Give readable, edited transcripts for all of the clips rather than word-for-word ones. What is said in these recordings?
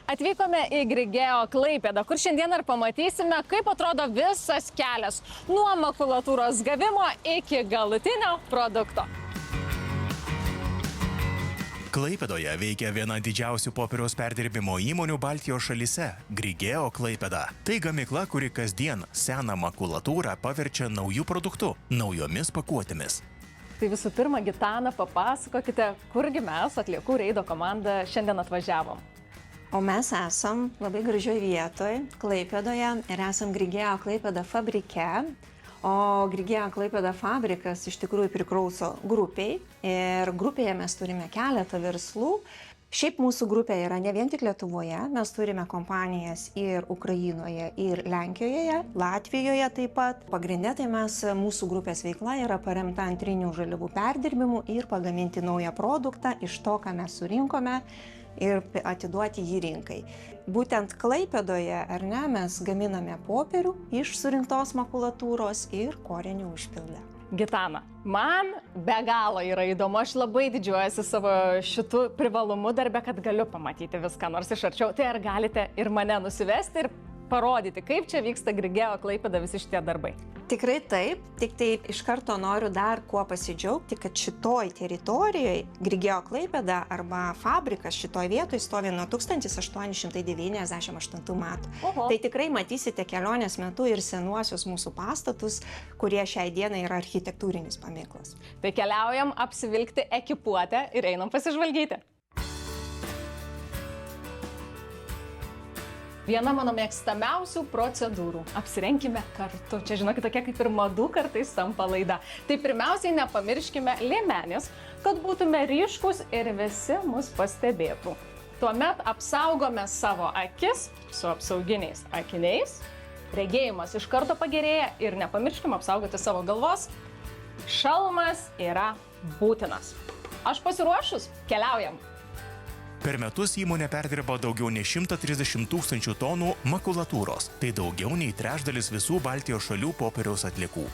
Atvykome į Grigeo Klaipėdą, kur šiandien ir pamatysime, kaip atrodo visas kelias nuo makulatūros gavimo iki galutinio produkto. Klaipėdoje veikia viena didžiausių popieriaus perdirbimo įmonių Baltijos šalyse – Grigeo Klaipėda. Tai gamykla, kuri kasdien seną makulatūrą paverčia naujų produktų, naujomis pakuotėmis. Tai visų pirma, Gitana, papasakokite, kurgi mes, Atliekų reido komanda, šiandien atvažiavom. O mes esam labai gražioj vietoj, Klaipėdoje, ir esam Grigeo Klaipėda fabrike. O Grigeo Klaipėda fabrikas iš tikrųjų priklauso grupiai ir grupėje mes turime keletą verslų. Šiaip mūsų grupė yra ne vien tik Lietuvoje, mes turime kompanijas ir Ukrainoje, ir Lenkijoje, Latvijoje taip pat. Pagrindė tai mūsų grupės veikla yra paremta antrinių žaliavų perdirbimu ir pagaminti naują produktą iš to, ką mes surinkome ir atiduoti jį rinkai. Būtent Klaipėdoje, ar ne, mes gaminame popierių iš surinktos makulatūros ir korinių užpildę. Gitana, man be galo yra įdomu, aš labai didžiuojasi savo šitų privalumų darbe, kad galiu pamatyti viską nors iš arčiau. Tai ar galite ir mane nusivesti ir parodyti, kaip čia vyksta Grigeo Klaipėda visi šitie darbai? Tikrai taip, tik tai iš karto noriu dar kuo pasidžiaugti, kad šitoj teritorijoje Grigeo Klaipėda arba fabrikas šitoj vietoj stovi nuo 1898 metų. Oho. Tai tikrai matysite kelionės metu ir senuosius mūsų pastatus, kurie šiai dienai yra architektūrinis paminklas. Tai keliaujam apsivilkti ekipuotę ir einam pasižvalgyti. Viena mano mėgstamiausių procedūrų. Apsirenkime kartu. Čia, žinokit, tokia kaip ir madų kartais tampa laida. Tai pirmiausiai nepamirškime liemenės, kad būtume ryškus ir visi mus pastebėtų. Tuomet apsaugome savo akis su apsauginiais akiniais. Regėjimas iš karto pagerėja ir nepamirškime apsaugoti savo galvos. Šalmas yra būtinas. Aš pasiruošus, keliaujam. Per metus įmonė perdirba daugiau nei 130 000 tonų makulatūros. Tai daugiau nei trečdalis visų Baltijos šalių popieriaus atliekų.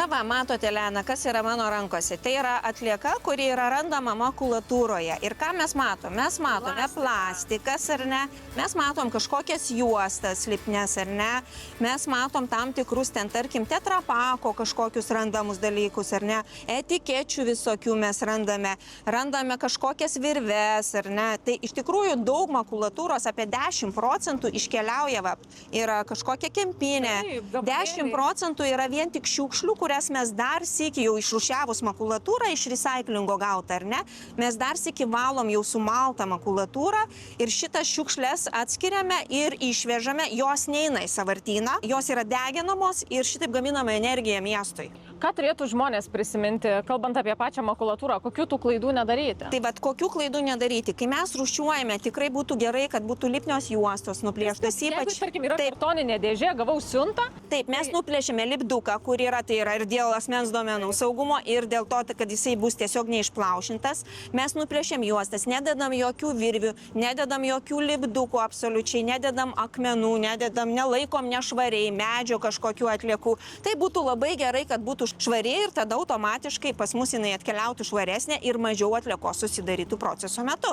Na va, matote, Lena, kas yra mano rankose? Tai yra atlieka, kuri yra randama makulatūroje. Ir ką mes matom? Mes matome plastikas, ar ne? Mes matom kažkokias juostas lipnes, ar ne? Mes matom tam tikrus ten, tarkim, tetrapako kažkokius randamus dalykus, ar ne? Etikečių visokių mes randame. Randame kažkokias virves, ar ne? Tai iš tikrųjų daug makulatūros, apie 10% iškeliauja, va, yra kažkokia kempinė. 10% yra vien tik šiukšlių, kurias mes dar sykį jau išrūšiavus makulatūrą iš recyclingo gautą, ar ne? Mes dar sykį valom jau sumaltą makulatūrą ir šitas šiukšlės atskiriame ir išvežame, jos neina į sąvartyną, jos yra deginamos ir šitaip gaminama energija miestui. Ką turėtų žmonės prisiminti, kalbant apie pačią makulatūrą, kokių tų klaidų nedaryti? Tai vat kokių klaidų nedaryti? Kai mes rūšiuojame, tikrai būtų gerai, kad būtų lipnios juostos nuplėštos. Jeigu, tarkim, yra kartoninė dėžė, gavau siuntą. Taip, mes nuplėšėme lipduką, kur yra, tai yra ir dėl asmens duomenų saugumo, ir dėl to, kad jisai bus tiesiog neišplaušintas. Mes nuplėšėm juostas, nededam jokių virvių, nededam jokių lipdukų absoliučiai, nededam akmenų, nededam, nelaikom nešvariai, medžio kažkokių atliekų. Tai būtų labai gerai, kad būtų švariai ir tada automatiškai pas mus jinai atkeliautų švaresnė ir mažiau atliekos susidarytų proceso metu.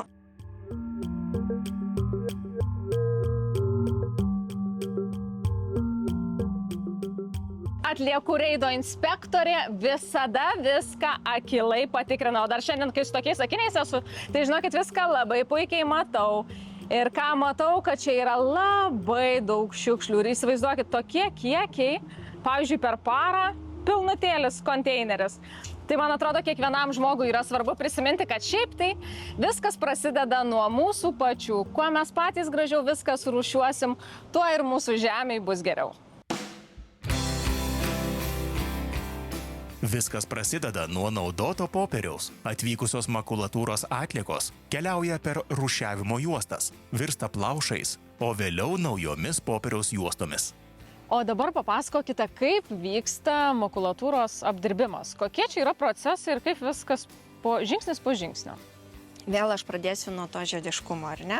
Atliekų reido inspektorė visada viską akylai patikrina. O dar šiandien, kai su tokiais akiniais esu, tai žinokit, viską labai puikiai matau. Ir ką matau, kad čia yra labai daug šiukšlių. Ir įsivaizduokit, tokie kiekiai, pavyzdžiui, per parą pilnutėlis konteineris. Tai man atrodo, kiekvienam žmogui yra svarbu prisiminti, kad šiaip tai viskas prasideda nuo mūsų pačių. Kuo mes patys gražiau viską surūšiuosim, tuo ir mūsų žemei bus geriau. Viskas prasideda nuo naudoto popieriaus. Atvykusios makulatūros atliekos keliauja per rūšiavimo juostas, virsta plaušais, o vėliau naujomis popieriaus juostomis. O dabar papasakokite, kaip vyksta makulatūros apdirbimas. Kokie čia yra procesai ir kaip viskas žingsnis po žingsnio? Vėl aš pradėsiu nuo to žiediškumo, ar ne?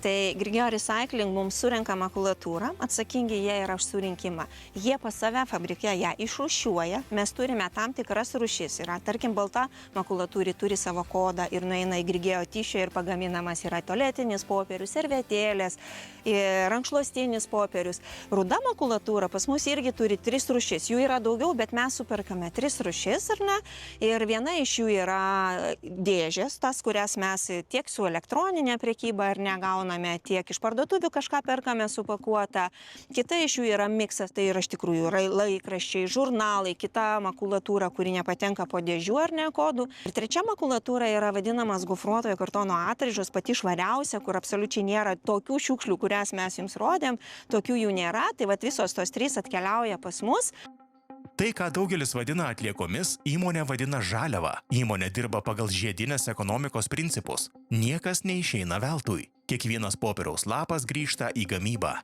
Tai Grigeo Recycling mums surenka makulatūrą, atsakingi jie yra už surinkimą. Jie pas save fabrike ją išrūšiuoja, mes turime tam tikras rūšis. Yra, tarkim, balta makulatūra turi savo kodą ir nueina į Grigeo tyšę ir pagaminamas yra tualetinis popierius, servetėlės, rankšluostinis popierius. Ruda makulatūra pas mus irgi turi 3 rūšis. Jų yra daugiau, bet mes superkame 3 rūšis, ar ne? Ir viena iš jų yra dėžės, tas, kurias mes tiek su elektroninė prekyba ar negauname, tiek iš parduotuvių kažką perkame supakuotą. Kita iš jų yra miksas, tai yra iš tikrųjų laikraščiai, žurnalai, kita makulatūra, kuri nepatenka po dėžių ar ne kodų. Ir trečia makulatūra yra vadinamas gofruotojo kartono atraižos, pati švariausia, kur absoliučiai nėra tokių šiukšlių, kurias mes jums rodėm, tokių jų nėra, tai visos tos 3 atkeliauja pas mus. Tai, ką daugelis vadina atliekomis, įmonė vadina žaliava. Įmonė dirba pagal žiedinės ekonomikos principus. Niekas neišeina veltui. Kiekvienas popieriaus lapas grįžta į gamybą.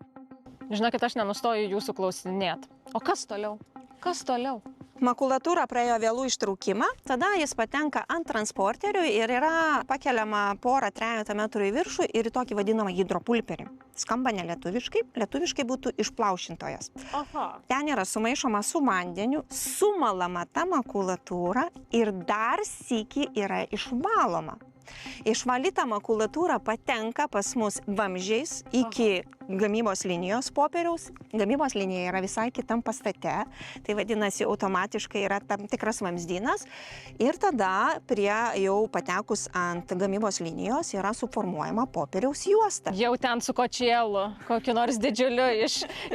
Žinokit, aš nenustoju jūsų klausinėt. O kas toliau? Kas toliau? Makulatūra praėjo vėlų ištraukimą, tada jis patenka ant transporterių ir yra pakeliama 1-3 metrų į viršų ir į tokį vadinamą hidropulperį. Skamba ne lietuviškai, lietuviškai būtų išplaušintojas. Aha. Ten yra sumaišoma su vandeniu, sumalama ta makulatūra ir dar sykį yra išvaloma. Išvalyta makulatūra patenka pas mus vamzdžiais iki gamybos linijos popieriaus. Gamybos linija yra visai kitam pastate, tai vadinasi automatiškai yra tam tikras vamzdynas ir tada prie jau patekus ant gamybos linijos yra suformuojama popieriaus juosta. Jau ten su kočėlu, kokiu nors didžiuliu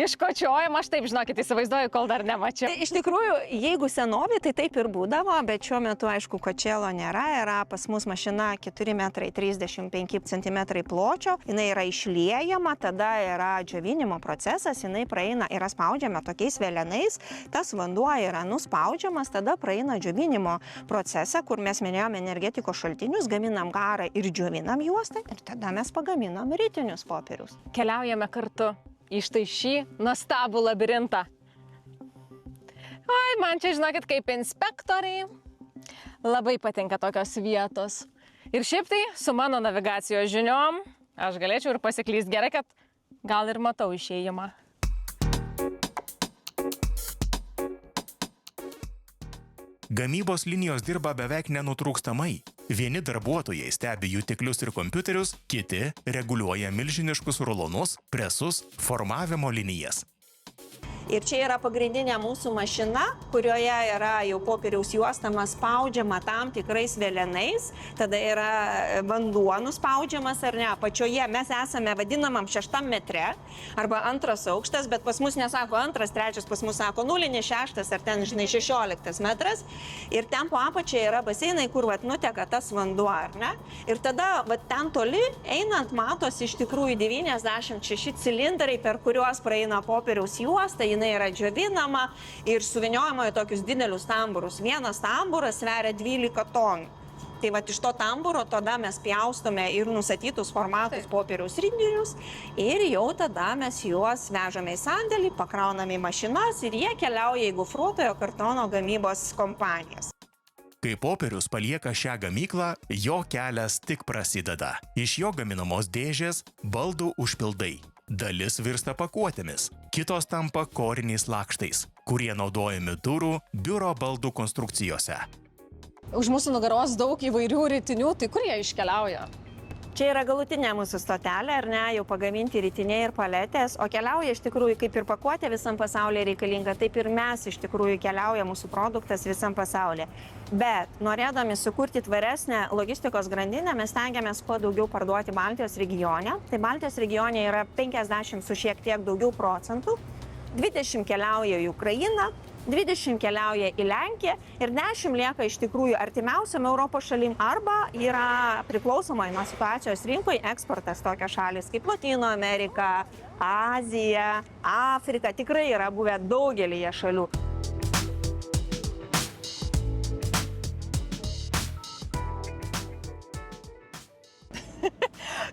iškočiojama, aš taip, žinokit, įsivaizduoju, kol dar nemačiau. Iš tikrųjų, jeigu senovė, tai taip ir būdavo, bet šiuo metu, aišku, kočėlo nėra, yra pas mus mašina 4,35 cm pločio, jinai yra išliejama, tada yra džiovinimo procesas, jinai praeina, yra spaudžiama tokiais velenais, tas vanduo yra nuspaudžiamas, tada praeina džiovinimo procesą, kur mes minėjome energetikos šaltinius, gaminam garą ir džiovinam juostą ir tada mes pagaminam rytinius popierius. Keliaujame kartu į štai šį nuostabų labirintą. Oi, man čia, žinokit, kaip inspektoriai, labai patinka tokios vietos. Ir šiaip tai, su mano navigacijos žiniom, aš galėčiau ir pasiklyst. Gerai, kad gal ir matau išėjimą. Gamybos linijos dirba beveik nenutrūkstamai. Vieni darbuotojai stebi jutiklius ir kompiuterius, kiti reguliuoja milžiniškus rulonus, presus, formavimo linijas. Ir čia yra pagrindinė mūsų mašina, kurioje yra jau popieriaus juostama spaudžiama tam tikrais velenais, tada yra vanduo nuspaudžiamas ar ne. Apačioje mes esame vadinamam 6 metre arba 2 aukštas, bet pas mus nesako 2, 3, pas mus sako 0,6 ar ten, žinai, 16 metras. Ir ten po apačiai yra baseinai, kur nuteka tas vanduo, ar ne. Ir tada ten toli einant matosi iš tikrųjų 96 cilindrai, per kuriuos praeina popieriaus juosta. Jinai yra džiovinama ir suviniojama į tokius didelius tamburus. Vienas tamburas sveria 12 tonų. Tai iš to tamburo tada mes pjaustome ir nustatytus formatus popieriaus rindinius ir jau tada mes juos vežame į sandėlį, pakrauname į mašinas ir jie keliauja į gofruotojo kartono gamybos kompanijas. Kai popierius palieka šią gamyklą, jo kelias tik prasideda. Iš jo gaminamos dėžės, baldų užpildai. Dalis virsta pakuotėmis, kitos tampa koriniais lakštais, kurie naudojami durų, biuro baldų konstrukcijose. Už mūsų nugaros daug įvairių rytinių, tai kur jie iškeliauja? Čia yra galutinė mūsų stotelė, ar ne, jau pagaminti rytiniai ir paletės, o keliauja iš tikrųjų kaip ir pakuotė visam pasaulyje reikalinga, taip ir mes iš tikrųjų keliauja mūsų produktas visam pasaulyje. Bet norėdami sukurti tvaresnę logistikos grandinę, mes stengiamės kuo daugiau parduoti Baltijos regione. Tai Baltijos regione yra 50 su šiek tiek daugiau procentų, 20 keliauja į Ukrainą, 20 keliauja į Lenkiją ir 10 lieka iš tikrųjų artimiausiam Europos šalim arba yra priklausomai nuo situacijos rinkoje eksportas tokios šalis kaip Lotynų Amerika, Azija, Afrika, tikrai yra buvę daugelyje šalių.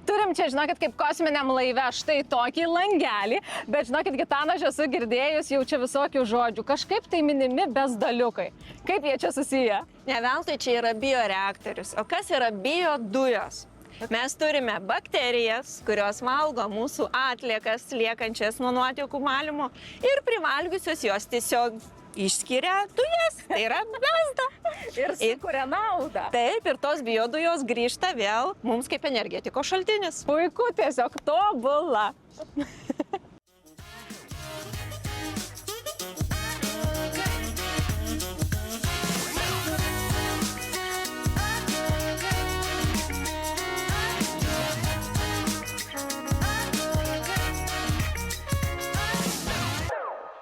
Turim čia, žinokit, kaip kosminiam laive, štai tokį langelį, bet žinokit, Gitana, aš esu girdėjus jau čia visokių žodžių, kažkaip tai minimi bezdaliukai. Kaip jie čia susiję? Ne veltui čia yra bioreaktorius. O kas yra biodujos? Mes turime bakterijas, kurios valgo mūsų atliekas liekančias nuo nuotekų valymo ir privalgiusios jos tiesiog išskiria dujas. Tai yra gazda. Ir sukuria naudą. Taip, ir tos biodujos grįžta vėl mums kaip energetikos šaltinis. Puiku, tiesiog tobula.